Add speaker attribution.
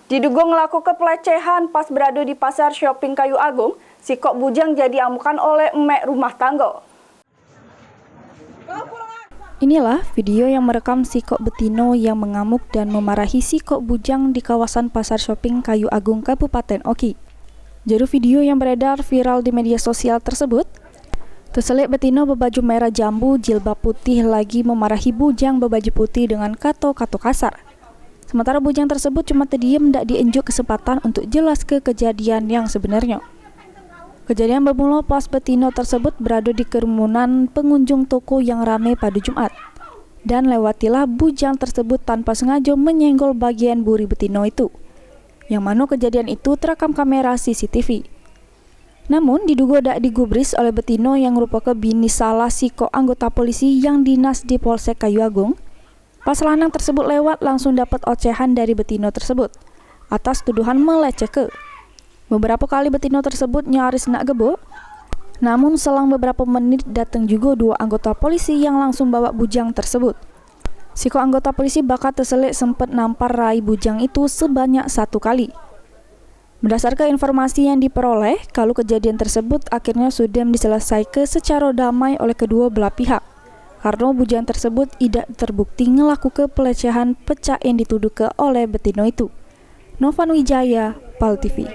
Speaker 1: Diduga melakukan pelecehan pas berada di pasar shopping Kayu Agung, si kok bujang jadi amukan oleh emek rumah tangga.
Speaker 2: Inilah video yang merekam si kok betino yang mengamuk dan memarahi si kok bujang di kawasan pasar shopping Kayu Agung, Kabupaten Oki. Juru video yang beredar viral di media sosial tersebut, terselit betino berbaju merah jambu jilbab putih lagi memarahi bujang berbaju putih dengan kata-kata kasar. Sementara bujang tersebut cuma terdiam tak dienjuk kesempatan untuk jelas ke kejadian yang sebenarnya. Kejadian bermula pas betino tersebut berada di kerumunan pengunjung toko yang ramai pada Jumat. Dan lewatilah bujang tersebut tanpa sengaja menyenggol bagian buri betino itu. Yang mana kejadian itu terekam kamera CCTV. Namun diduga tak digubris oleh betino yang merupakan bini salah si kok anggota polisi yang dinas di Polsek Kayu Agung. Pas lanang tersebut lewat langsung dapat ocehan dari betino tersebut atas tuduhan melecehkan. Beberapa kali betino tersebut nyaris nak gebuk. Namun selang beberapa menit datang juga dua anggota polisi yang langsung bawa bujang tersebut. Si kok anggota polisi bakal terselit sempat nampar rai bujang itu sebanyak 1 kali. Berdasarkan informasi yang diperoleh, kalau kejadian tersebut akhirnya sudah diselesaikan secara damai oleh kedua belah pihak. Karena bujang tersebut tidak terbukti melakukan pelecehan pecah yang dituduhkan oleh betino itu. Novan Wijaya, PAL TV.